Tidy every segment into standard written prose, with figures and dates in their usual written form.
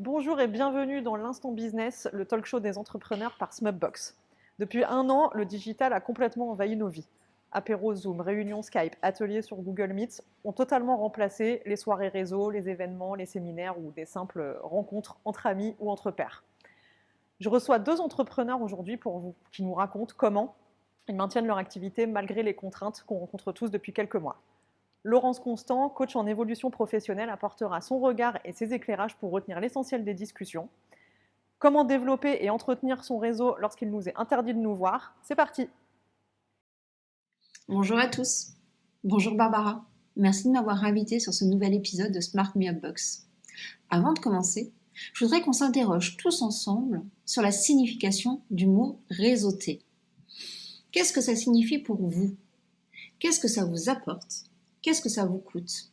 Bonjour et bienvenue dans l'Instant Business, le talk show des entrepreneurs par Smupbox. Depuis 1 an, le digital a complètement envahi nos vies. Apéro Zoom, réunions Skype, ateliers sur Google Meet ont totalement remplacé les soirées réseau, les événements, les séminaires ou des simples rencontres entre amis ou entre pairs. Je reçois 2 entrepreneurs aujourd'hui qui nous racontent comment ils maintiennent leur activité malgré les contraintes qu'on rencontre tous depuis quelques mois. Laurence Constant, coach en évolution professionnelle, apportera son regard et ses éclairages pour retenir l'essentiel des discussions. Comment développer et entretenir son réseau lorsqu'il nous est interdit de nous voir? C'est parti! Bonjour à tous. Bonjour Barbara. Merci de m'avoir invitée sur ce nouvel épisode de Smart Me Upbox. Avant de commencer, je voudrais qu'on s'interroge tous ensemble sur la signification du mot réseauter. Qu'est-ce que ça signifie pour vous? Qu'est-ce que ça vous apporte? Qu'est-ce que ça vous coûte?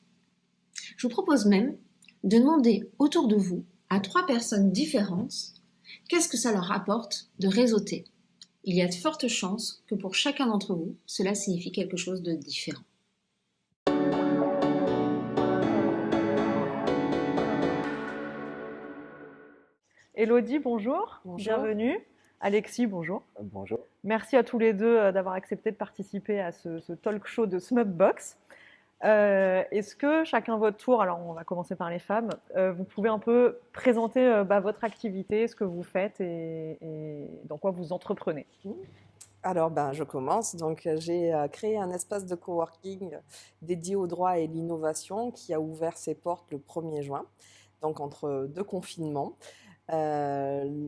Je vous propose même de demander autour de vous à 3 personnes différentes qu'est-ce que ça leur apporte de réseauter. Il y a de fortes chances que pour chacun d'entre vous, cela signifie quelque chose de différent. Elodie, bonjour. Bonjour. Bienvenue. Alexis, bonjour. Bonjour. Merci à tous les deux d'avoir accepté de participer à ce talk show de Smupbox. Est-ce que chacun votre tour, alors on va commencer par les femmes, vous pouvez un peu présenter votre activité, ce que vous faites et dans quoi vous entreprenez? Alors, je commence. Donc, j'ai créé un espace de coworking dédié au droit et l'innovation qui a ouvert ses portes le 1er juin, donc entre 2 confinements.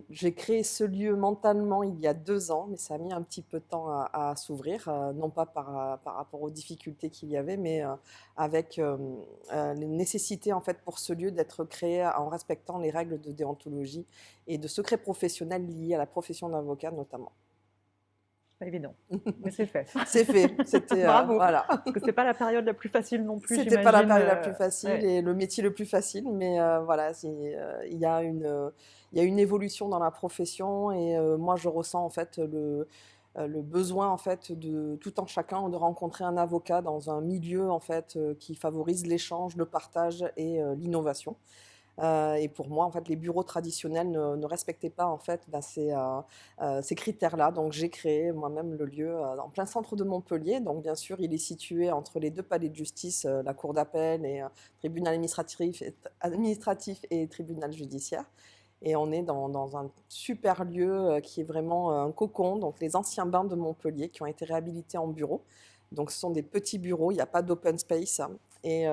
J'ai créé ce lieu mentalement il y a 2 ans, mais ça a mis un petit peu de temps à s'ouvrir, non pas par rapport aux difficultés qu'il y avait, mais avec les nécessités en fait pour ce lieu d'être créé en respectant les règles de déontologie et de secret professionnel liés à la profession d'avocat notamment. Pas évident, mais c'est fait. C'est fait, c'était Bravo. voilà. Parce que c'est pas la période la plus facile non plus, C'était pas la j'imagine, période la plus facile ouais. et le métier le plus facile, mais voilà, il y a une évolution dans la profession et moi je ressens en fait le besoin en fait de tout un chacun de rencontrer un avocat dans un milieu en fait qui favorise l'échange, le partage et l'innovation. Et pour moi, en fait, les bureaux traditionnels ne respectaient pas en fait ces critères-là. Donc j'ai créé moi-même le lieu en plein centre de Montpellier. Donc bien sûr, il est situé entre les 2 palais de justice, la cour d'appel et tribunal administratif et tribunal judiciaire. Et on est dans un super lieu qui est vraiment un cocon, donc les anciens bains de Montpellier qui ont été réhabilités en bureaux. Donc ce sont des petits bureaux, il n'y a pas d'open space. Et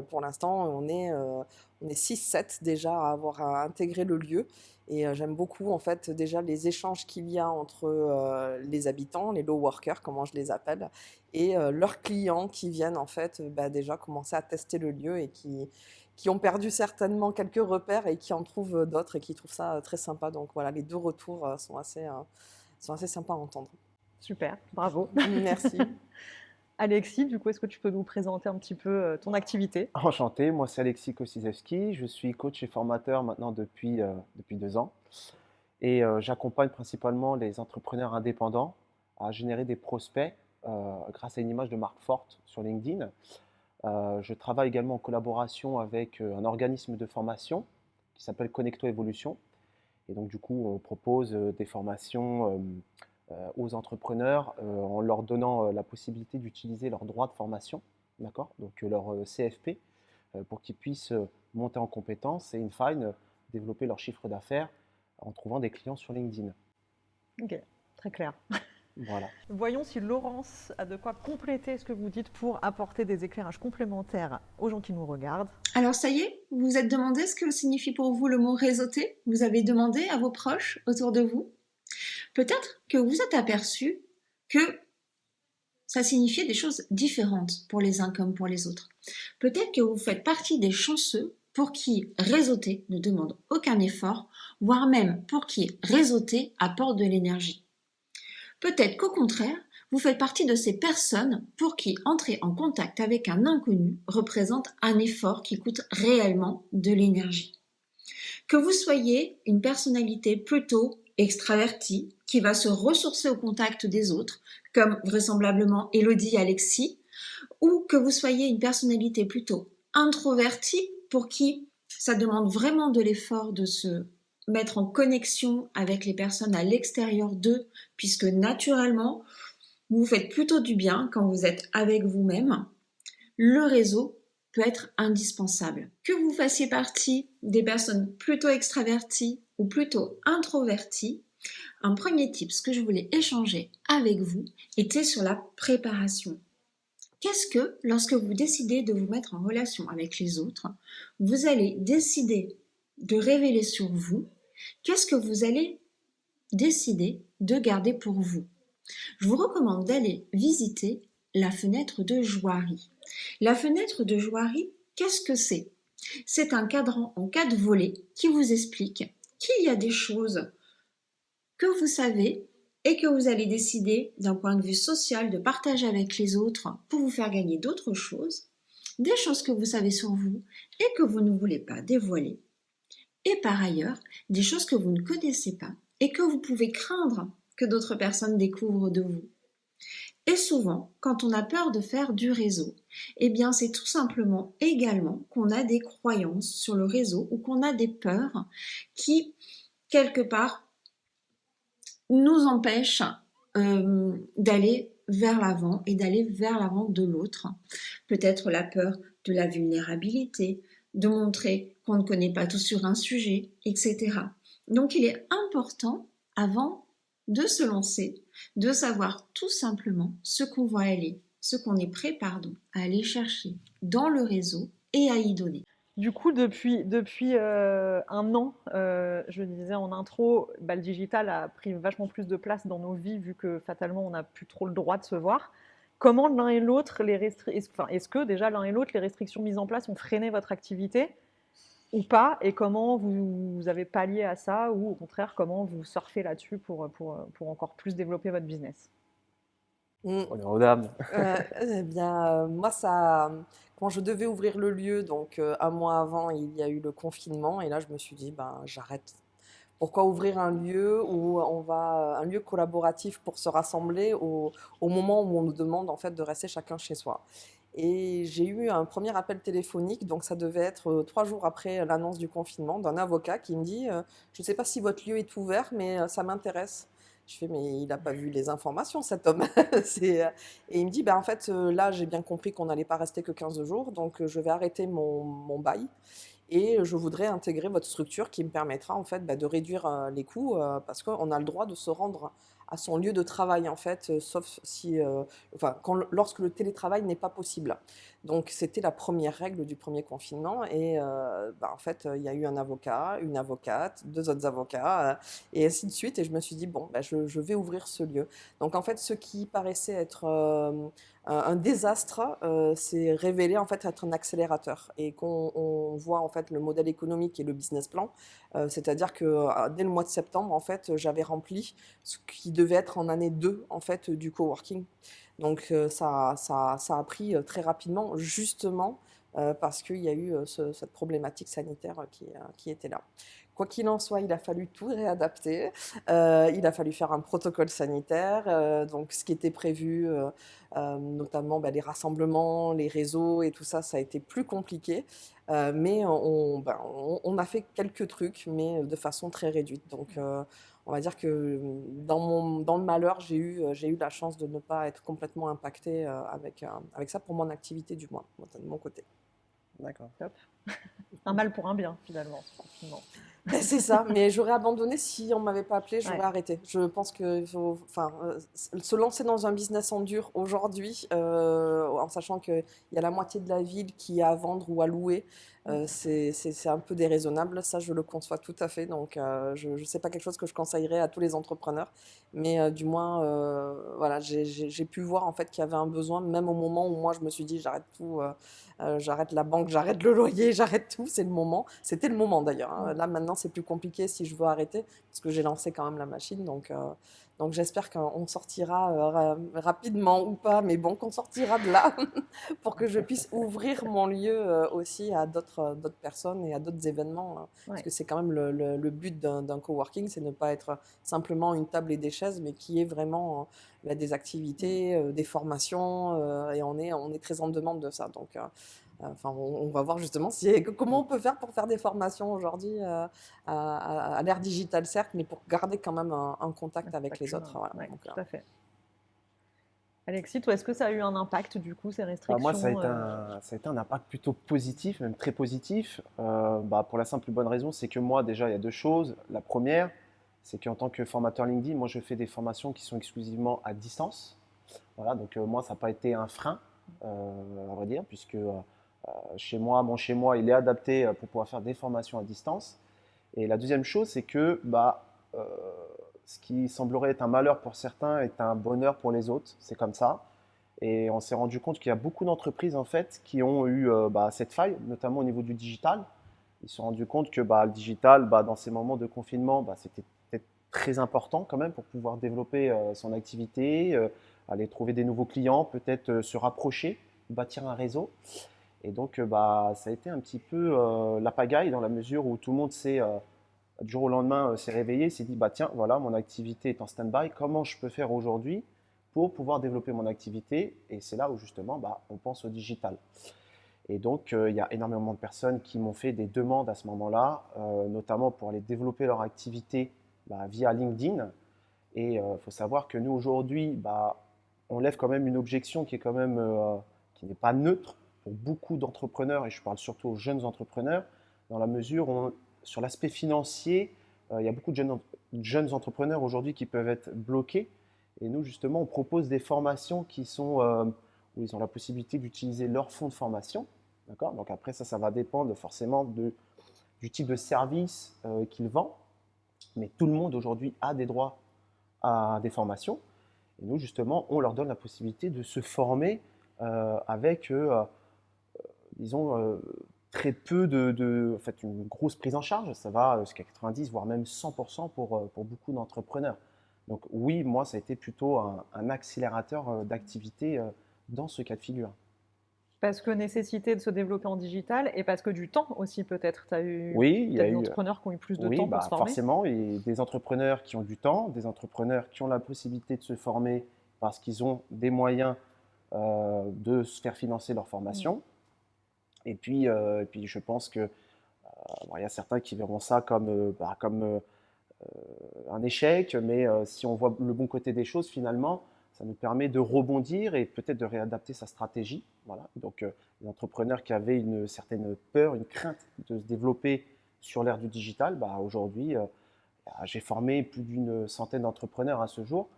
pour l'instant, on est 6-7 déjà à avoir intégré le lieu. Et j'aime beaucoup en fait déjà les échanges qu'il y a entre les habitants, les low workers, comment je les appelle, et leurs clients qui viennent en fait déjà commencer à tester le lieu et qui ont perdu certainement quelques repères et qui en trouvent d'autres et qui trouvent ça très sympa. Donc voilà, les 2 retours sont assez sympas à entendre. Super, bravo. Merci. Alexis, du coup, est-ce que tu peux nous présenter un petit peu ton activité? Enchanté, moi c'est Alexis Kosizewski, je suis coach et formateur maintenant depuis 2 ans et j'accompagne principalement les entrepreneurs indépendants à générer des prospects grâce à une image de marque forte sur LinkedIn. Je travaille également en collaboration avec un organisme de formation qui s'appelle Connecto Evolution et donc du coup on propose des formations aux entrepreneurs en leur donnant la possibilité d'utiliser leurs droits de formation, d'accord, donc leur CFP, pour qu'ils puissent monter en compétences et, in fine, développer leur chiffre d'affaires en trouvant des clients sur LinkedIn. Ok, très clair. Voilà. Voyons si Laurence a de quoi compléter ce que vous dites pour apporter des éclairages complémentaires aux gens qui nous regardent. Alors ça y est, vous vous êtes demandé ce que signifie pour vous le mot réseauter? Vous avez demandé à vos proches autour de vous? Peut-être que vous êtes aperçu que ça signifiait des choses différentes pour les uns comme pour les autres. Peut-être que vous faites partie des chanceux pour qui réseauter ne demande aucun effort, voire même pour qui réseauter apporte de l'énergie. Peut-être qu'au contraire, vous faites partie de ces personnes pour qui entrer en contact avec un inconnu représente un effort qui coûte réellement de l'énergie. Que vous soyez une personnalité plutôt extravertie, qui va se ressourcer au contact des autres, comme vraisemblablement Elodie et Alexis, ou que vous soyez une personnalité plutôt introvertie, pour qui Ça demande vraiment de l'effort de se mettre en connexion avec les personnes à l'extérieur d'eux, puisque naturellement, vous vous faites plutôt du bien quand vous êtes avec vous-même. Le réseau peut être indispensable. Que vous fassiez partie des personnes plutôt extraverties ou plutôt introverties, un premier tip que je voulais échanger avec vous était sur la préparation. Qu'est-ce que, lorsque vous décidez de vous mettre en relation avec les autres, vous allez décider de révéler sur vous? Qu'est-ce que vous allez décider de garder pour vous? Je vous recommande d'aller visiter la fenêtre de Joiry. La fenêtre de Joiry, qu'est-ce que c'est? C'est un cadran en 4 volets qui vous explique qu'il y a des choses que vous savez et que vous allez décider d'un point de vue social de partager avec les autres pour vous faire gagner d'autres choses, des choses que vous savez sur vous et que vous ne voulez pas dévoiler, et par ailleurs, des choses que vous ne connaissez pas et que vous pouvez craindre que d'autres personnes découvrent de vous. Et souvent, quand on a peur de faire du réseau, eh bien c'est tout simplement également qu'on a des croyances sur le réseau ou qu'on a des peurs qui, quelque part, nous empêchent d'aller vers l'avant et d'aller vers l'avant de l'autre. Peut-être la peur de la vulnérabilité, de montrer qu'on ne connaît pas tout sur un sujet, etc. Donc il est important, avant de se lancer, de savoir tout simplement ce qu'on va aller, ce qu'on est prêt, à aller chercher dans le réseau et à y donner. Du coup, depuis un an, je disais en intro, le digital a pris vachement plus de place dans nos vies vu que fatalement on n'a plus trop le droit de se voir. Comment l'un et l'autre, est-ce que déjà l'un et l'autre, les restrictions mises en place ont freiné votre activité ou pas? Et comment vous avez pallié à ça ou au contraire, comment vous surfez là-dessus pour encore plus développer votre business? Honneur aux dames. Eh bien, moi, ça, quand je devais ouvrir le lieu, donc un mois avant, il y a eu le confinement, et là, je me suis dit, ben, j'arrête. Pourquoi ouvrir un lieu où un lieu collaboratif pour se rassembler au moment où on nous demande en fait de rester chacun chez soi. Et j'ai eu un premier appel téléphonique, donc ça devait être 3 jours après l'annonce du confinement, d'un avocat qui me dit je ne sais pas si votre lieu est ouvert, mais ça m'intéresse. Je fais, mais il n'a pas vu les informations, cet homme. Et il me dit, bah, en fait, là, j'ai bien compris qu'on n'allait pas rester que 15 jours, donc je vais arrêter mon bail et je voudrais intégrer votre structure qui me permettra en fait de réduire les coûts parce qu'on a le droit de se rendre à son lieu de travail en fait, sauf si, enfin, lorsque le télétravail n'est pas possible. Donc c'était la première règle du premier confinement et en fait il y a eu un avocat, une avocate, 2 autres avocats et ainsi de suite et je me suis dit bon je vais ouvrir ce lieu. Donc en fait ce qui paraissait être un désastre s'est révélé en fait être un accélérateur et qu'on voit en fait le modèle économique et le business plan, c'est-à-dire que dès le mois de septembre en fait j'avais rempli ce qui devait être en année 2 en fait du coworking. Donc ça a pris très rapidement justement parce qu'il y a eu cette problématique sanitaire qui était là. Quoi qu'il en soit, il a fallu tout réadapter. Il a fallu faire un protocole sanitaire. Donc, ce qui était prévu, notamment les rassemblements, les réseaux et tout ça, ça a été plus compliqué. Mais on a fait quelques trucs, mais de façon très réduite. Donc, on va dire que dans le malheur, j'ai eu la chance de ne pas être complètement impactée avec ça pour mon activité, du moins, de mon côté. D'accord. Top. Un mal pour un bien, finalement, ce confinement. C'est ça, mais j'aurais abandonné si on ne m'avait pas appelé, j'aurais arrêté. Je pense qu'il faut se lancer dans un business en dur aujourd'hui, en sachant qu'il y a la moitié de la ville qui est à vendre ou à louer, c'est un peu déraisonnable. Ça, je le conçois tout à fait. Donc, je ne sais pas quelque chose que je conseillerais à tous les entrepreneurs, mais du moins, voilà, j'ai pu voir en fait qu'il y avait un besoin, même au moment où moi je me suis dit j'arrête tout. J'arrête la banque, j'arrête le loyer, j'arrête tout, c'est le moment. C'était le moment d'ailleurs. Hein. Là maintenant c'est plus compliqué si je veux arrêter, parce que j'ai lancé quand même la machine. Donc j'espère qu'on sortira rapidement ou pas, mais bon, qu'on sortira de là pour que je puisse ouvrir mon lieu aussi à d'autres personnes et à d'autres événements. Parce que c'est quand même le but d'un coworking, c'est ne pas être simplement une table et des chaises, mais qui est vraiment des activités, des formations, et on est très en demande de ça. Donc Enfin, on va voir justement comment on peut faire pour faire des formations aujourd'hui à l'ère digitale, certes, mais pour garder quand même un contact avec les autres. Voilà. Ouais, Donc, tout à fait. Alexis, toi, est-ce que ça a eu un impact, du coup, ces Moi, restrictions ça a été un impact plutôt positif, même très positif. Pour la simple et bonne raison, c'est que moi, déjà, il y a deux choses. La première, c'est qu'en tant que formateur LinkedIn, moi, je fais des formations qui sont exclusivement à distance. Voilà, donc moi, ça n'a pas été un frein, à vrai dire, puisque chez moi, il est adapté pour pouvoir faire des formations à distance. Et la deuxième chose, c'est que euh, ce qui semblerait être un malheur pour certains est un bonheur pour les autres. C'est comme ça. Et on s'est rendu compte qu'il y a beaucoup d'entreprises en fait qui ont eu cette faille, notamment au niveau du digital. Ils se sont rendus compte que le digital, dans ces moments de confinement, c'était peut-être très important quand même pour pouvoir développer son activité, aller trouver des nouveaux clients, peut-être se rapprocher, bâtir un réseau. Et donc, ça a été un petit peu la pagaille dans la mesure où tout le monde du jour au lendemain, s'est réveillé, s'est dit, tiens, voilà, mon activité est en stand-by, comment je peux faire aujourd'hui pour pouvoir développer mon activité? Et c'est là où justement, on pense au digital. Et donc, il y a énormément de personnes qui m'ont fait des demandes à ce moment-là, notamment pour aller développer leur activité via LinkedIn. Et il faut savoir que nous, aujourd'hui, on lève quand même une objection qui est quand même, qui n'est pas neutre pour beaucoup d'entrepreneurs, et je parle surtout aux jeunes entrepreneurs, dans la mesure où, sur l'aspect financier, il y a beaucoup de jeunes entrepreneurs aujourd'hui qui peuvent être bloqués. Et nous, justement, on propose des formations qui sont, où ils ont la possibilité d'utiliser leur fonds de formation. D'accord. Donc après, ça va dépendre forcément du type de service qu'ils vendent. Mais tout le monde aujourd'hui a des droits à des formations. Et nous, justement, on leur donne la possibilité de se former avec, disons, très peu en fait, une grosse prise en charge. Ça va jusqu'à 90, voire même 100% pour beaucoup d'entrepreneurs. Donc oui, moi, ça a été plutôt un accélérateur d'activité dans ce cas de figure. parce que nécessité de se développer en digital et parce que du temps aussi, peut-être. Tu as eu Oui, il y a peut-être des eu, entrepreneurs qui ont eu plus de oui, temps pour se former. forcément, et des entrepreneurs qui ont du temps, des entrepreneurs qui ont la possibilité de se former parce qu'ils ont des moyens de se faire financer leur formation. Et puis, je pense que il y a certains qui verront ça comme un échec, mais si on voit le bon côté des choses, finalement, ça nous permet de rebondir et peut-être de réadapter sa stratégie. Voilà. Donc, les entrepreneurs qui avaient une certaine peur, une crainte de se développer sur l'ère du digital, aujourd'hui, j'ai formé plus d'une centaine d'entrepreneurs à ce jour.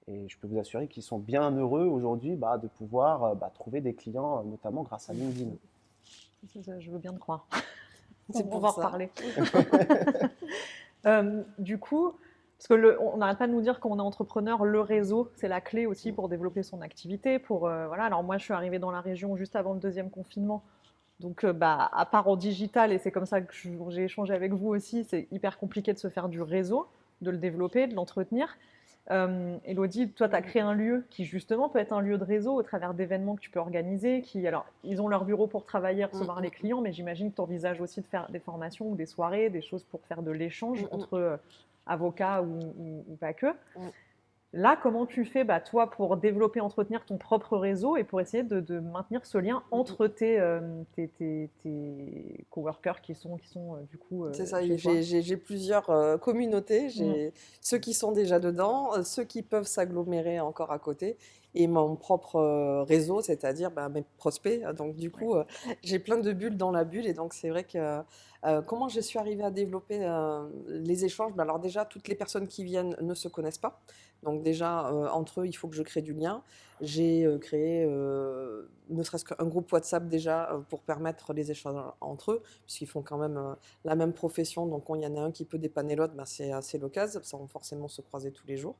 Et je peux vous assurer qu'ils sont bien heureux aujourd'hui de pouvoir trouver des clients, notamment grâce à LinkedIn. Je veux bien te croire. C'est On pour va en ça. reparler. Du coup, parce que on n'arrête pas de nous dire qu'on est entrepreneur, le réseau, c'est la clé aussi pour développer son activité. Voilà. Alors moi, je suis arrivée dans la région juste avant le deuxième confinement. Donc, à part en digital, et c'est comme ça que j'ai échangé avec vous aussi, c'est hyper compliqué de se faire du réseau, de le développer, de l'entretenir. Elodie, toi, tu as créé un lieu qui justement peut être un lieu de réseau au travers d'événements que tu peux organiser. Alors, ils ont leur bureau pour travailler, recevoir les clients, mais j'imagine que tu envisages aussi de faire des formations ou des soirées, des choses pour faire de l'échange entre avocats ou pas que. Là, comment tu fais, toi, pour développer, entretenir ton propre réseau et pour essayer de maintenir ce lien entre tes coworkers qui sont du coup C'est ça, chez toi. j'ai plusieurs communautés. J'ai ceux qui sont déjà dedans, ceux qui peuvent s'agglomérer encore à côté, et mon propre réseau, c'est-à-dire mes prospects. Donc du coup, j'ai plein de bulles dans la bulle, et donc c'est vrai que comment je suis arrivée à développer les échanges? Alors déjà, toutes les personnes qui viennent ne se connaissent pas. Donc déjà, entre eux, il faut que je crée du lien. J'ai créé ne serait-ce qu'un groupe WhatsApp déjà pour permettre les échanges entre eux, puisqu'ils font quand même la même profession. Donc quand il y en a un qui peut dépanner l'autre, c'est assez l'occasion, sans forcément se croiser tous les jours.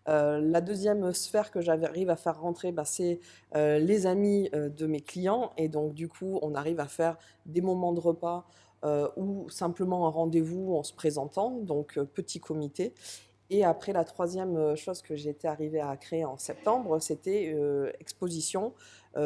La deuxième sphère que j'arrive à faire rentrer, c'est les amis de mes clients. Et donc du coup, on arrive à faire des moments de repas ou simplement un rendez-vous en se présentant, donc petit comité. Et après, la troisième chose que j'étais arrivée à créer en septembre, c'était exposition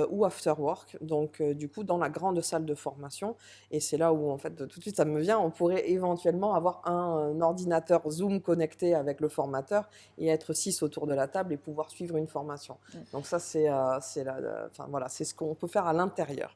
ou after work. Donc, du coup, dans la grande salle de formation. Et c'est là où, en fait, tout de suite, ça me vient. On pourrait éventuellement avoir un ordinateur Zoom connecté avec le formateur et être 6 autour de la table et pouvoir suivre une formation. Donc, ça, enfin, voilà, c'est ce qu'on peut faire à l'intérieur.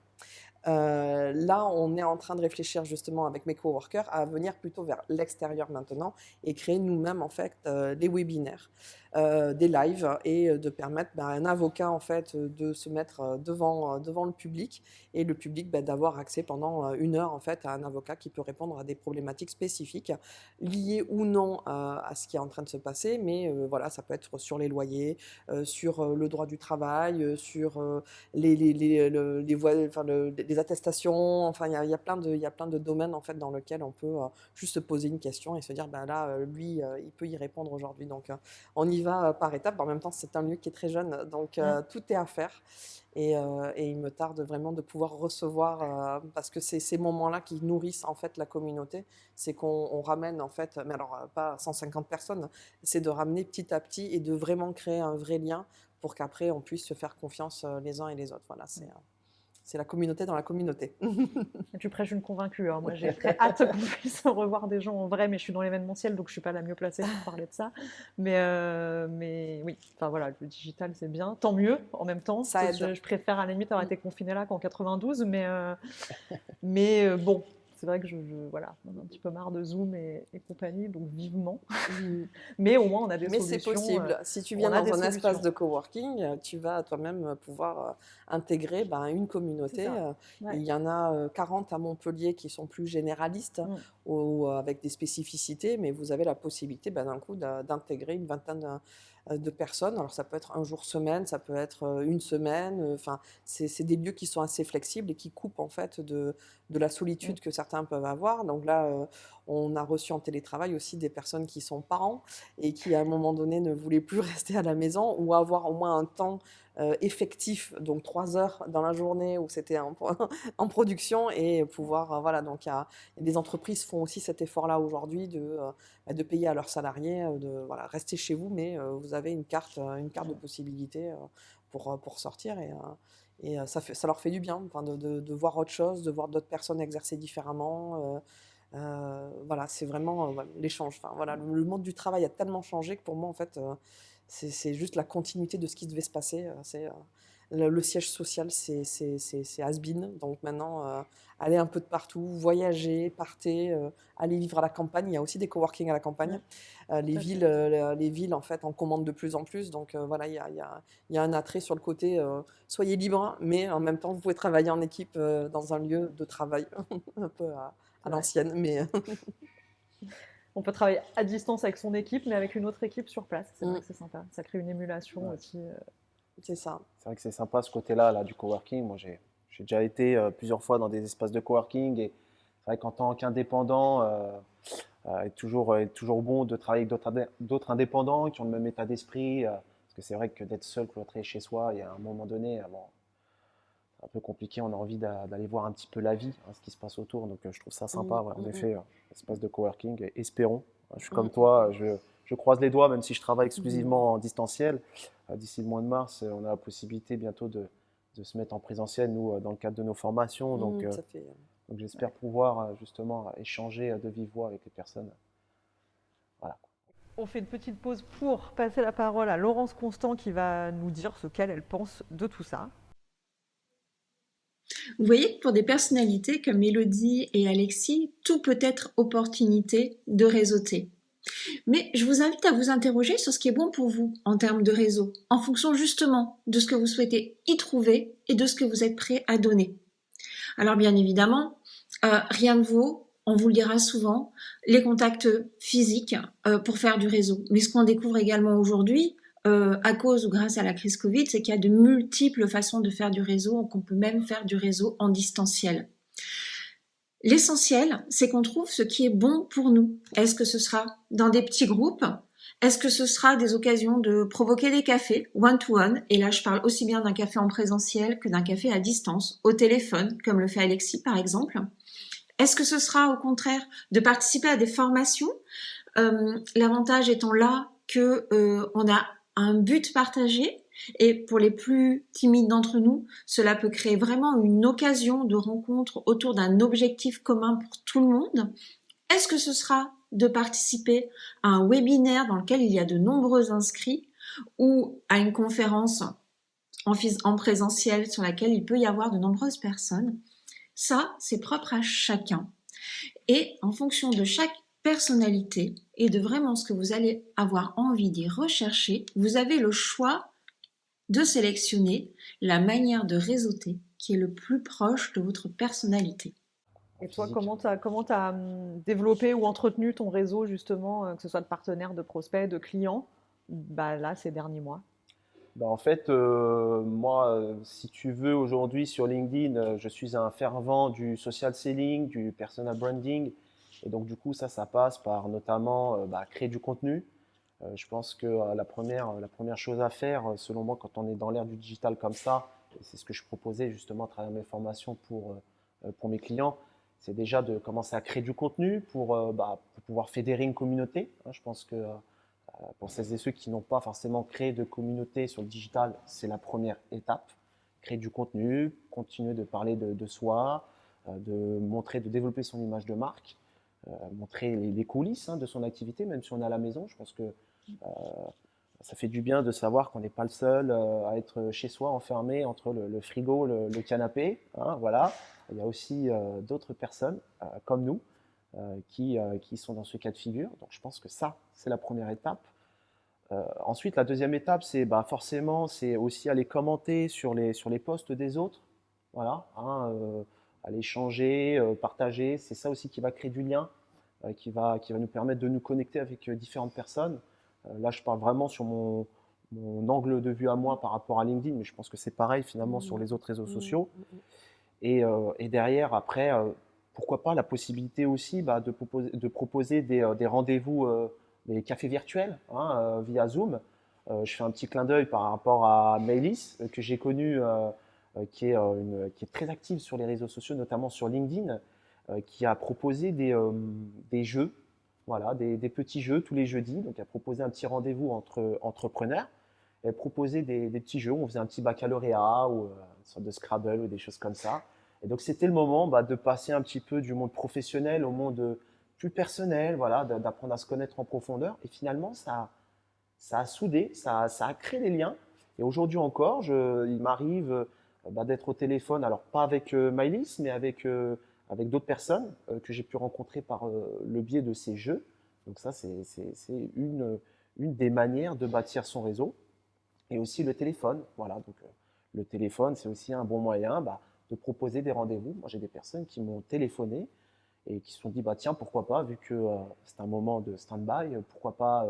Là, on est en train de réfléchir justement avec mes coworkers à venir plutôt vers l'extérieur maintenant et créer nous-mêmes en fait des webinaires, des lives et de permettre à un avocat en fait de se mettre devant le public et le public d'avoir accès pendant 1 heure en fait à un avocat qui peut répondre à des problématiques spécifiques liées ou non à ce qui est en train de se passer, mais voilà, ça peut être sur les loyers, sur le droit du travail, sur les attestations, enfin, il y a plein de domaines en fait dans lesquels on peut juste se poser une question et se dire, bah là, lui, il peut y répondre aujourd'hui. Donc, on y va par étapes. En même temps, c'est un lieu qui est très jeune, donc tout est à faire. Et il me tarde vraiment de pouvoir recevoir, parce que c'est ces moments-là qui nourrissent en fait la communauté. C'est qu'on ramène en fait, mais alors pas 150 personnes, c'est de ramener petit à petit et de vraiment créer un vrai lien pour qu'après on puisse se faire confiance les uns et les autres. Voilà, c'est la communauté dans la communauté. Tu prêches une convaincue, hein. Moi, j'ai très hâte qu'on puisse revoir des gens en vrai, mais je suis dans l'événementiel, donc je suis pas la mieux placée pour parler de ça. Mais oui, enfin voilà, le digital, c'est bien. Tant mieux, en même temps. Ça aide. Je préfère à la limite avoir été confinée là qu'en 92, bon, c'est vrai que voilà, on a un petit peu marre de Zoom et compagnie, donc vivement. Mais au moins, on a des Mais solutions. c'est possible. Si tu viens on a dans des un solutions. espace de coworking, tu vas toi-même pouvoir intégrer une communauté. C'est ça. Ouais. Il y en a 40 à Montpellier qui sont plus généralistes ou avec des spécificités, mais vous avez la possibilité d'un coup d'intégrer une vingtaine de personnes. Alors ça peut être un jour semaine, ça peut être une semaine. Enfin, c'est des lieux qui sont assez flexibles et qui coupent en fait de la solitude que certains peuvent avoir. Donc là, on a reçu en télétravail aussi des personnes qui sont parents et qui à un moment donné ne voulaient plus rester à la maison ou avoir au moins un temps effectif, donc 3 heures dans la journée où c'était en production et pouvoir, voilà, donc il y a des entreprises font aussi cet effort-là aujourd'hui de payer à leurs salariés, de voilà, rester chez vous, mais vous avez une carte de possibilités pour sortir et ça leur fait du bien enfin, de voir autre chose, de voir d'autres personnes exercer différemment. Voilà, c'est vraiment l'échange. Enfin, voilà, le monde du travail a tellement changé que pour moi, en fait, c'est juste la continuité de ce qui devait se passer. Le siège social, c'est has-been. Donc maintenant, aller un peu de partout, voyager, partez, aller vivre à la campagne. Il y a aussi des coworking à la campagne. Les villes, en fait, en commandent de plus en plus. Donc voilà, il y a un attrait sur le côté, soyez libre, mais en même temps, vous pouvez travailler en équipe dans un lieu de travail un peu à l'ancienne. Mais on peut travailler à distance avec son équipe, mais avec une autre équipe sur place. C'est vrai que c'est sympa. Ça crée une émulation aussi. C'est ça. C'est vrai que c'est sympa ce côté-là là, du coworking. Moi, j'ai déjà été plusieurs fois dans des espaces de coworking et c'est vrai qu'en tant qu'indépendant, est toujours bon de travailler avec d'autres indépendants qui ont le même état d'esprit. Parce que c'est vrai que d'être seul, cloîtré chez soi, il y a un moment donné, bon, c'est un peu compliqué. On a envie d'aller voir un petit peu la vie, ce qui se passe autour. Donc, je trouve ça sympa. En effet, espace de coworking. Et espérons. Je suis comme toi. Je croise les doigts, même si je travaille exclusivement en distanciel. D'ici le mois de mars, on a la possibilité bientôt de se mettre en présentiel, nous, dans le cadre de nos formations. Donc, j'espère pouvoir justement échanger de vive voix avec les personnes. Voilà. On fait une petite pause pour passer la parole à Laurence Constant qui va nous dire ce qu'elle pense de tout ça. Vous voyez que pour des personnalités comme Mélodie et Alexis, tout peut être opportunité de réseauter. Mais je vous invite à vous interroger sur ce qui est bon pour vous en termes de réseau, en fonction justement de ce que vous souhaitez y trouver et de ce que vous êtes prêt à donner. Alors bien évidemment, rien ne vaut, on vous le dira souvent, les contacts physiques pour faire du réseau. Mais ce qu'on découvre également aujourd'hui, à cause ou grâce à la crise Covid, c'est qu'il y a de multiples façons de faire du réseau, qu'on peut même faire du réseau en distanciel. L'essentiel, c'est qu'on trouve ce qui est bon pour nous. Est-ce que ce sera dans des petits groupes ? Est-ce que ce sera des occasions de provoquer des cafés one-to-one ? Et là, je parle aussi bien d'un café en présentiel que d'un café à distance, au téléphone, comme le fait Alexis par exemple. Est-ce que ce sera au contraire de participer à des formations ? L'avantage étant là que on a un but partagé et pour les plus timides d'entre nous, cela peut créer vraiment une occasion de rencontre autour d'un objectif commun pour tout le monde. Est-ce que ce sera de participer à un webinaire dans lequel il y a de nombreux inscrits ou à une conférence en présentiel sur laquelle il peut y avoir de nombreuses personnes ? Ça, c'est propre à chacun. Et en fonction de chaque personnalité et de vraiment ce que vous allez avoir envie d'y rechercher, vous avez le choix de sélectionner la manière de réseauter qui est le plus proche de votre personnalité. Et toi, Physique. comment t'as développé ou entretenu ton réseau, justement, que ce soit de partenaires, de prospects, de clients, bah, là, ces derniers mois? Bah, en fait, moi, si tu veux, aujourd'hui sur LinkedIn, je suis un fervent du social selling, du personal branding. Et donc, du coup, ça passe par notamment créer du contenu. Je pense que la première chose à faire, selon moi, quand on est dans l'ère du digital comme ça, et c'est ce que je proposais justement à travers mes formations pour mes clients, c'est déjà de commencer à créer du contenu pour pouvoir fédérer une communauté, hein. Je pense que pour celles et ceux qui n'ont pas forcément créé de communauté sur le digital, c'est la première étape. Créer du contenu, continuer de parler de soi, de montrer, de développer son image de marque, montrer les coulisses, hein, de son activité, même si on est à la maison. Je pense que ça fait du bien de savoir qu'on n'est pas le seul à être chez soi, enfermé entre le frigo, le canapé, hein, voilà. Il y a aussi d'autres personnes comme nous qui sont dans ce cas de figure. Donc je pense que ça, c'est la première étape. Ensuite, la deuxième étape, c'est forcément, c'est aussi aller commenter sur les posts des autres. Voilà, hein, aller échanger, partager. C'est ça aussi qui va créer du lien, qui va nous permettre de nous connecter avec différentes personnes. Là, je parle vraiment sur mon angle de vue à moi par rapport à LinkedIn, mais je pense que c'est pareil finalement sur les autres réseaux sociaux. Et derrière, après, pourquoi pas la possibilité aussi de proposer des rendez-vous, des cafés virtuels, hein, via Zoom. Je fais un petit clin d'œil par rapport à Maëlys, que j'ai connue, qui est très active sur les réseaux sociaux, notamment sur LinkedIn, qui a proposé des jeux, voilà, des petits jeux tous les jeudis. Donc, elle a proposé un petit rendez-vous entre entrepreneurs. Elle proposait des petits jeux. On faisait un petit baccalauréat ou une sorte de Scrabble ou des choses comme ça. Et donc, c'était le moment de passer un petit peu du monde professionnel au monde plus personnel, voilà, d'apprendre à se connaître en profondeur. Et finalement, ça a soudé, ça a créé des liens. Et aujourd'hui encore, il m'arrive d'être au téléphone, alors pas avec Maëlys, mais avec d'autres personnes que j'ai pu rencontrer par le biais de ces jeux. Donc ça, c'est une des manières de bâtir son réseau. Et aussi le téléphone. Voilà, donc le téléphone, c'est aussi un bon moyen de proposer des rendez-vous. Moi, j'ai des personnes qui m'ont téléphoné et qui se sont dit, tiens, pourquoi pas, vu que c'est un moment de stand-by, pourquoi pas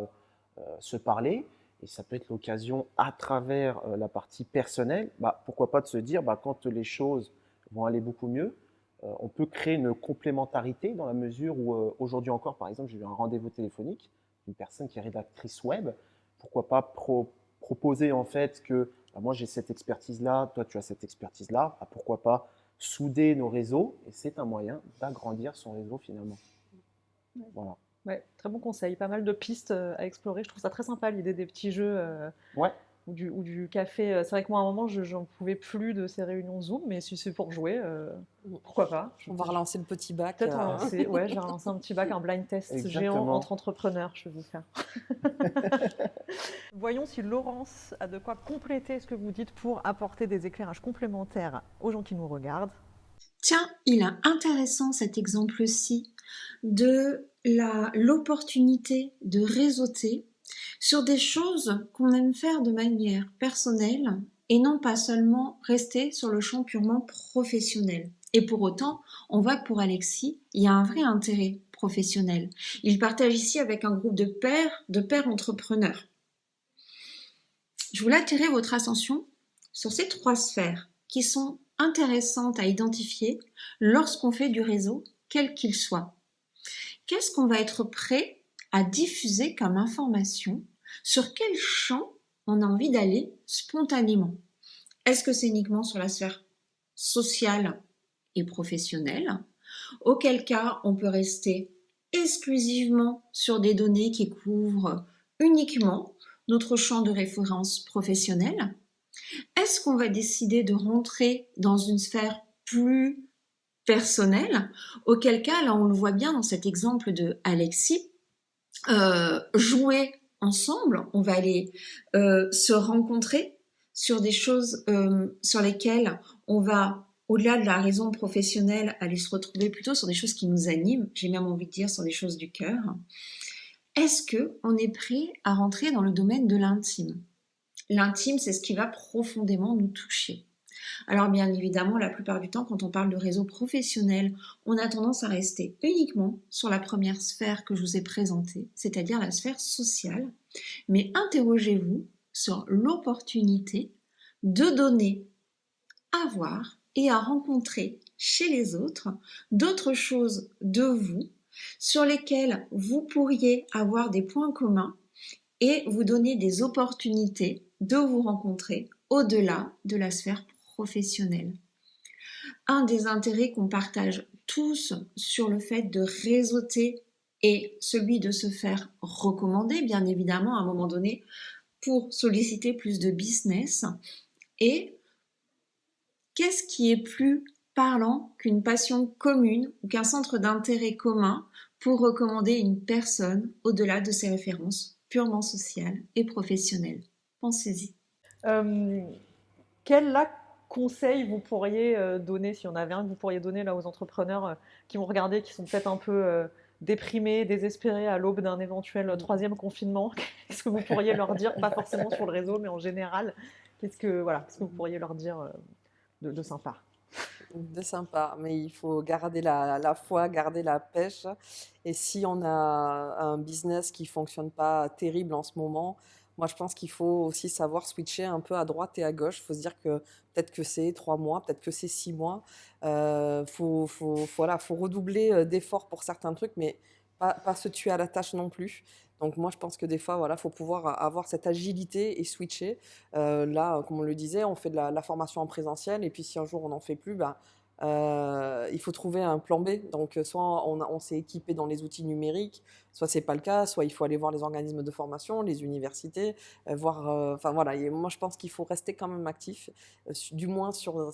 se parler. Et ça peut être l'occasion, à travers la partie personnelle, pourquoi pas de se dire, quand les choses vont aller beaucoup mieux, on peut créer une complémentarité dans la mesure où, aujourd'hui encore, par exemple, j'ai eu un rendez-vous téléphonique, une personne qui est rédactrice web. Pourquoi pas proposer en fait que moi j'ai cette expertise-là, toi tu as cette expertise-là, pourquoi pas souder nos réseaux, et c'est un moyen d'agrandir son réseau finalement. Voilà. Ouais, très bon conseil, pas mal de pistes à explorer. Je trouve ça très sympa l'idée des petits jeux Ouais, ou du café. C'est vrai que moi à un moment j'en pouvais plus de ces réunions Zoom, mais si c'est pour jouer, pourquoi pas. On va relancer le petit bac. Peut-être relancer, ouais, je vais relancer un petit bac, un blind test géant Exactement. entre entrepreneurs, je vais vous faire. Voyons si Laurence a de quoi compléter ce que vous dites pour apporter des éclairages complémentaires aux gens qui nous regardent. Tiens, il est intéressant cet exemple-ci de l'opportunité de réseauter sur des choses qu'on aime faire de manière personnelle et non pas seulement rester sur le champ purement professionnel. Et pour autant, on voit que pour Alexis, il y a un vrai intérêt professionnel. Il partage ici avec un groupe de pairs entrepreneurs. Je voulais attirer votre attention sur ces 3 sphères qui sont intéressantes à identifier lorsqu'on fait du réseau, quel qu'il soit. Qu'est-ce qu'on va être prêt à diffuser comme information? Sur quel champ on a envie d'aller spontanément? Est-ce que c'est uniquement sur la sphère sociale et professionnelle? Auquel cas, on peut rester exclusivement sur des données qui couvrent uniquement notre champ de référence professionnel? Est-ce qu'on va décider de rentrer dans une sphère plus personnelle? Auquel cas, là on le voit bien dans cet exemple de Alexis, jouer ensemble, on va aller se rencontrer sur des choses sur lesquelles on va au-delà de la raison professionnelle, aller se retrouver plutôt sur des choses qui nous animent, j'ai même envie de dire sur des choses du cœur, est-ce que on est prêt à rentrer dans le domaine de l'intime? L'intime, c'est ce qui va profondément nous toucher. Alors bien évidemment, la plupart du temps, quand on parle de réseau professionnel, on a tendance à rester uniquement sur la première sphère que je vous ai présentée, c'est-à-dire la sphère sociale. Mais interrogez-vous sur l'opportunité de donner à voir et à rencontrer chez les autres d'autres choses de vous sur lesquelles vous pourriez avoir des points communs et vous donner des opportunités de vous rencontrer au-delà de la sphère professionnelle. Un des intérêts qu'on partage tous sur le fait de réseauter est celui de se faire recommander, bien évidemment, à un moment donné, pour solliciter plus de business. Et qu'est-ce qui est plus parlant qu'une passion commune ou qu'un centre d'intérêt commun pour recommander une personne au-delà de ses références purement sociales et professionnelles? Pensez-y. Euh, Quel là, conseil vous pourriez donner, s'il y en avait un que vous pourriez donner là, aux entrepreneurs qui vont regarder, qui sont peut-être un peu déprimés, désespérés à l'aube d'un éventuel troisième confinement? Qu'est-ce que vous pourriez leur dire, pas forcément sur le réseau, mais en général? Qu'est-ce que vous pourriez leur dire de sympa? De sympa, mais il faut garder la foi, garder la pêche. Et si on a un business qui fonctionne pas terrible en ce moment, moi je pense qu'il faut aussi savoir switcher un peu à droite et à gauche. Il faut se dire que peut-être que c'est 3 mois, peut-être que c'est 6 mois. Voilà, faut redoubler d'efforts pour certains trucs, mais pas se tuer à la tâche non plus. Donc moi je pense que des fois, voilà, faut pouvoir avoir cette agilité et switcher. Là, comme on le disait, on fait de la formation en présentiel et puis si un jour on n'en fait plus, bah, il faut trouver un plan B. Donc, soit on s'est équipé dans les outils numériques, soit c'est pas le cas, soit il faut aller voir les organismes de formation, les universités, voir. Enfin voilà, et moi je pense qu'il faut rester quand même actif, du moins sur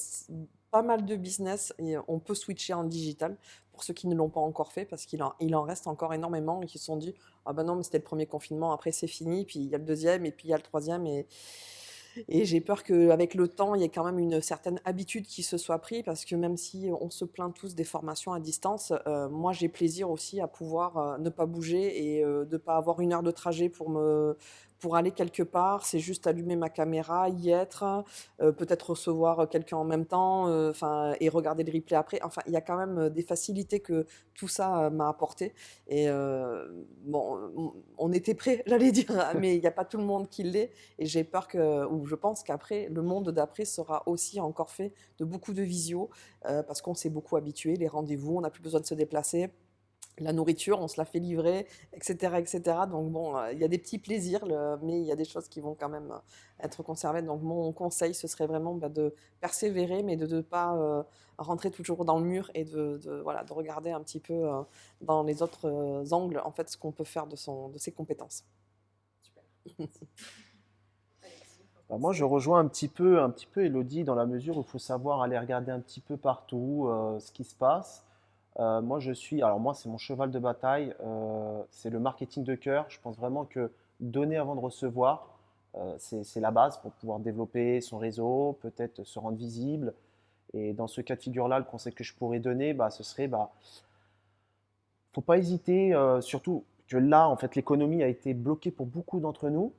pas mal de business. Et on peut switcher en digital pour ceux qui ne l'ont pas encore fait, parce qu'il en reste encore énormément et qui se sont dit ah ben non, mais c'était le premier confinement, après c'est fini, puis il y a le deuxième, et puis il y a le troisième, et j'ai peur qu'avec le temps, il y ait quand même une certaine habitude qui se soit prise, parce que même si on se plaint tous des formations à distance, moi j'ai plaisir aussi à pouvoir ne pas bouger et de ne pas avoir 1 heure de trajet pour aller quelque part. C'est juste allumer ma caméra, y être, peut-être recevoir quelqu'un en même temps, et regarder le replay après. Enfin, il y a quand même des facilités que tout ça m'a apporté. Et bon, on était prêts, j'allais dire, mais il n'y a pas tout le monde qui l'est. Et j'ai peur ou je pense qu'après, le monde d'après sera aussi encore fait de beaucoup de visio, parce qu'on s'est beaucoup habitué, les rendez-vous, on n'a plus besoin de se déplacer. La nourriture, on se la fait livrer, etc., etc. Donc bon, il y a des petits plaisirs, mais il y a des choses qui vont quand même être conservées. Donc mon conseil, ce serait vraiment de persévérer, mais de ne pas rentrer toujours dans le mur et voilà, de regarder un petit peu dans les autres angles, en fait, ce qu'on peut faire de ses compétences. Bah, moi, je rejoins un petit peu Elodie dans la mesure où il faut savoir aller regarder un petit peu partout ce qui se passe. Moi, alors moi, c'est mon cheval de bataille, c'est le marketing de cœur. Je pense vraiment que donner avant de recevoir, c'est la base pour pouvoir développer son réseau, peut-être se rendre visible. Et dans ce cas de figure-là, le conseil que je pourrais donner, bah, ce serait, faut pas hésiter, surtout que là, en fait, l'économie a été bloquée pour beaucoup d'entre nous.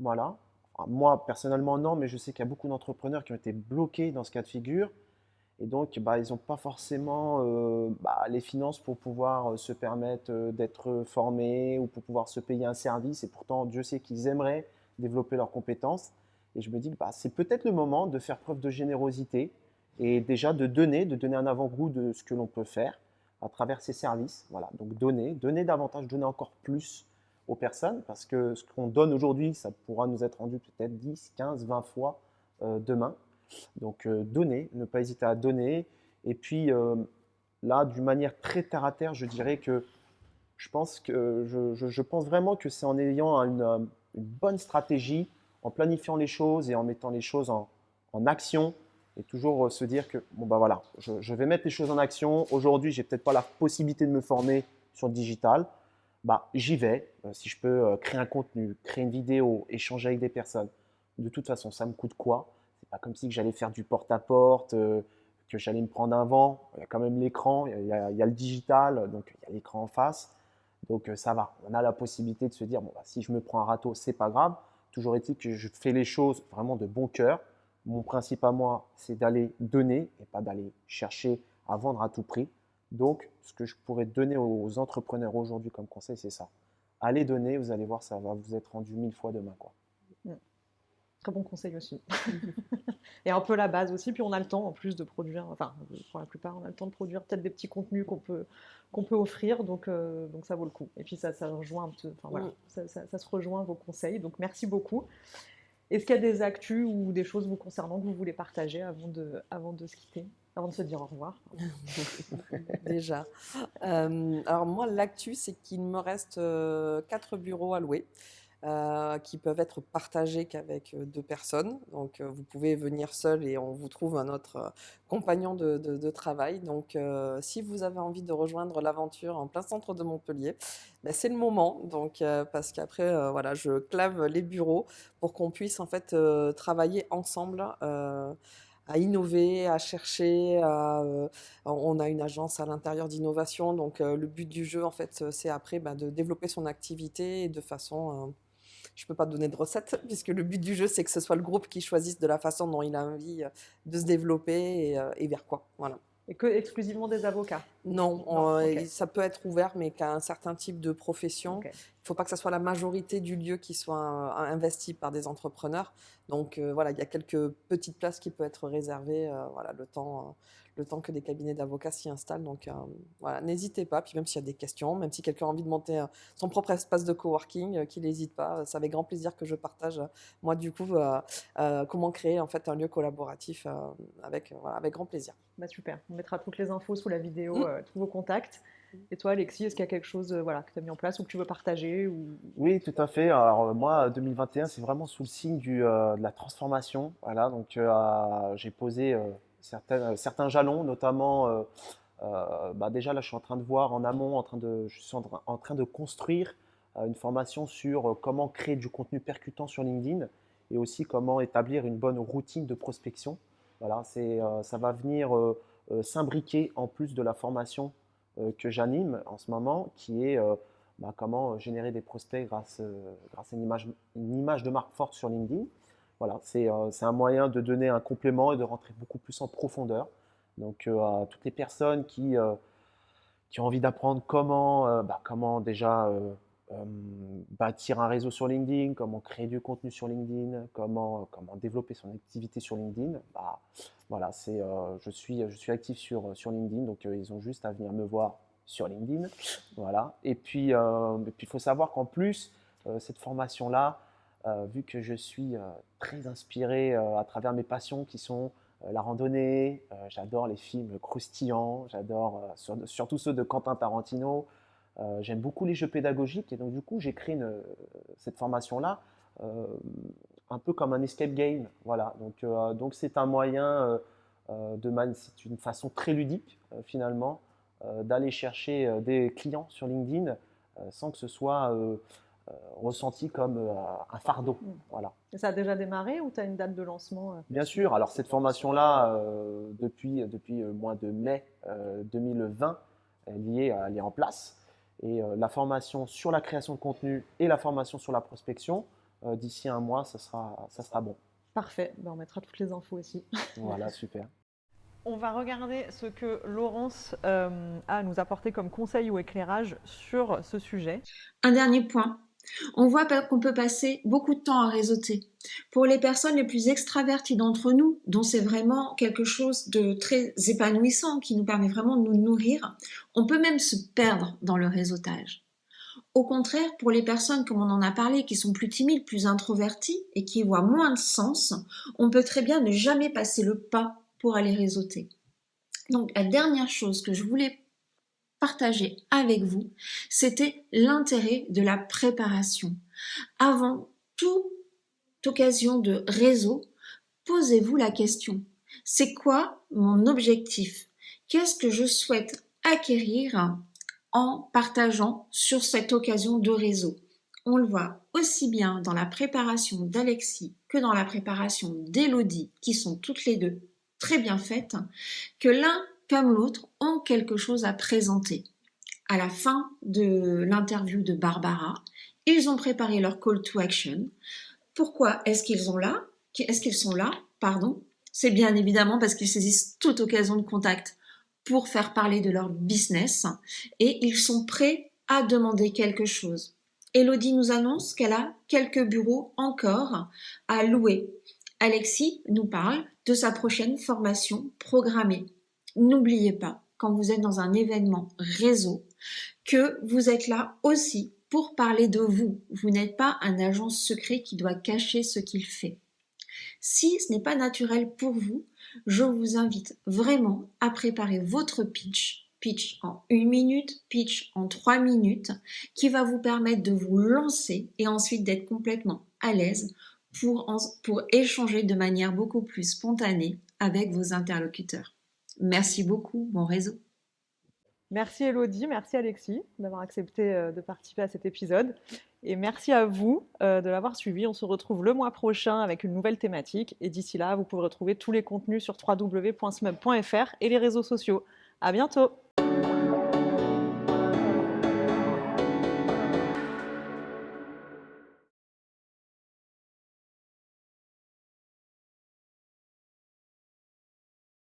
Voilà. Enfin, moi, personnellement, non, mais je sais qu'il y a beaucoup d'entrepreneurs qui ont été bloqués dans ce cas de figure. Et donc, bah, ils n'ont pas forcément les finances pour pouvoir se permettre d'être formés ou pour pouvoir se payer un service. Et pourtant, Dieu sait qu'ils aimeraient développer leurs compétences. Et je me dis que c'est peut-être le moment de faire preuve de générosité et déjà de donner un avant-goût de ce que l'on peut faire à travers ces services. Voilà, donc donner davantage, donner encore plus aux personnes, parce que ce qu'on donne aujourd'hui, ça pourra nous être rendu peut-être 10, 15, 20 fois demain. Donc donner, ne pas hésiter à donner. Et puis là, d'une manière très terre à terre, je dirais que je pense vraiment que c'est en ayant une bonne stratégie, en planifiant les choses et en mettant les choses en action, et toujours se dire que bon bah voilà, je vais mettre les choses en action. Aujourd'hui, j'ai peut-être pas la possibilité de me former sur le digital. Bah, j'y vais. Si je peux créer un contenu, créer une vidéo, échanger avec des personnes, de toute façon, ça me coûte quoi? C'est pas comme si j'allais faire du porte-à-porte, que j'allais me prendre un vent. Il y a quand même l'écran, il y a le digital, donc il y a l'écran en face. Donc ça va, on a la possibilité de se dire, bon, bah, si je me prends un râteau, c'est pas grave. Toujours est-il que je fais les choses vraiment de bon cœur. Mon principe à moi, c'est d'aller donner et pas d'aller chercher à vendre à tout prix. Donc, ce que je pourrais donner aux entrepreneurs aujourd'hui comme conseil, c'est ça. Allez donner, vous allez voir, ça va vous être rendu 1000 fois demain, quoi. Très bon conseil aussi. Et un peu la base aussi, puis on a le temps en plus de produire, enfin pour la plupart on a le temps de produire peut-être des petits contenus qu'on peut offrir, donc ça vaut le coup. Et puis ça rejoint un peu, enfin voilà, ça se rejoint vos conseils, donc merci beaucoup. Est-ce qu'il y a des actus ou des choses vous concernant que vous voulez partager avant de se quitter, avant de se dire au revoir? Déjà. Alors moi, l'actu, c'est qu'il me reste 4 bureaux à louer. Qui peuvent être partagés qu'avec 2 personnes. Donc, vous pouvez venir seul et on vous trouve un autre compagnon de travail. Donc, si vous avez envie de rejoindre l'aventure en plein centre de Montpellier, ben, c'est le moment. Donc, parce qu'après, voilà, je clave les bureaux pour qu'on puisse en fait travailler ensemble. À innover, à chercher, on a une agence à l'intérieur d'innovation, donc le but du jeu, en fait, c'est après de développer son activité et de façon je ne peux pas donner de recette, puisque le but du jeu, c'est que ce soit le groupe qui choisisse de la façon dont il a envie de se développer et vers quoi. Voilà. Et que exclusivement des avocats? Non, Ok. ça peut être ouvert, mais qu'à un certain type de profession. Ok. Il ne faut pas que ce soit la majorité du lieu qui soit investi par des entrepreneurs. Donc voilà, il y a quelques petites places qui peuvent être réservées voilà, le temps que des cabinets d'avocats s'y installent. Donc voilà, n'hésitez pas. Puis même s'il y a des questions, même si quelqu'un a envie de monter son propre espace de coworking, qu'il n'hésite pas. C'est avec grand plaisir que je partage, moi, du coup, comment créer en fait un lieu collaboratif voilà, avec grand plaisir. Bah super, on mettra toutes les infos sous la vidéo, tous vos contacts. Et toi, Alexis, est-ce qu'il y a quelque chose voilà, que tu as mis en place ou que tu veux partager ou... Oui, tout à fait. Alors moi, 2021, c'est vraiment sous le signe de la transformation. Voilà, donc j'ai posé certains jalons, notamment, bah, déjà là, je suis en train de voir en amont, je suis en train de construire une formation sur comment créer du contenu percutant sur LinkedIn et aussi comment établir une bonne routine de prospection. Voilà, ça va venir s'imbriquer en plus de la formation que j'anime en ce moment, qui est bah, comment générer des prospects grâce à une image de marque forte sur LinkedIn. Voilà, c'est un moyen de donner un complément et de rentrer beaucoup plus en profondeur. Donc, à toutes les personnes qui ont envie d'apprendre comment déjà bâtir un réseau sur LinkedIn, comment créer du contenu sur LinkedIn, comment développer son activité sur LinkedIn, bah, voilà, je suis actif sur LinkedIn, donc ils ont juste à venir me voir sur LinkedIn. Voilà. Et puis, il faut savoir qu'en plus, cette formation-là, vu que je suis très inspiré à travers mes passions qui sont la randonnée, j'adore les films croustillants, j'adore surtout ceux de Quentin Tarantino, j'aime beaucoup les jeux pédagogiques et donc du coup j'ai créé cette formation-là un peu comme un escape game. Voilà, donc c'est un moyen, c'est une façon très ludique finalement d'aller chercher des clients sur LinkedIn sans que ce soit ressenti comme un fardeau. Voilà. Et ça a déjà démarré ou tu as une date de lancement Bien sûr, alors cette formation-là, depuis le mois de mai 2020, elle est en place. Et la formation sur la création de contenu et la formation sur la prospection, d'ici un mois, ça sera bon. Parfait, ben, on mettra toutes les infos aussi. Voilà, super. On va regarder ce que Laurence a à nous apporter comme conseil ou éclairage sur ce sujet. Un dernier point. On voit qu'on peut passer beaucoup de temps à réseauter. Pour les personnes les plus extraverties d'entre nous, dont c'est vraiment quelque chose de très épanouissant, qui nous permet vraiment de nous nourrir, on peut même se perdre dans le réseautage. Au contraire, pour les personnes, comme on en a parlé, qui sont plus timides, plus introverties et qui voient moins de sens, on peut très bien ne jamais passer le pas pour aller réseauter. Donc la dernière chose que je voulais partager avec vous, c'était l'intérêt de la préparation. Avant toute occasion de réseau, posez-vous la question, c'est quoi mon objectif? Qu'est-ce que je souhaite acquérir en partageant sur cette occasion de réseau? On le voit aussi bien dans la préparation d'Alexis que dans la préparation d'Élodie, qui sont toutes les deux très bien faite que l'un comme l'autre ont quelque chose à présenter. À la fin de l'interview de Barbara, ils ont préparé leur call to action. Pourquoi est-ce qu'ils sont là? C'est bien évidemment parce qu'ils saisissent toute occasion de contact pour faire parler de leur business et ils sont prêts à demander quelque chose. Elodie nous annonce qu'elle a quelques bureaux encore à louer. Alexis nous parle de sa prochaine formation programmée. N'oubliez pas, quand vous êtes dans un événement réseau, que vous êtes là aussi pour parler de vous. Vous n'êtes pas un agent secret qui doit cacher ce qu'il fait. Si ce n'est pas naturel pour vous, je vous invite vraiment à préparer votre pitch en 1 minute, pitch en 3 minutes, qui va vous permettre de vous lancer et ensuite d'être complètement à l'aise pour échanger de manière beaucoup plus spontanée avec vos interlocuteurs. Merci beaucoup, bon réseau. Merci Elodie, merci Alexis d'avoir accepté de participer à cet épisode. Et merci à vous de l'avoir suivi. On se retrouve le mois prochain avec une nouvelle thématique. Et d'ici là, vous pouvez retrouver tous les contenus sur www.smub.fr et les réseaux sociaux. À bientôt!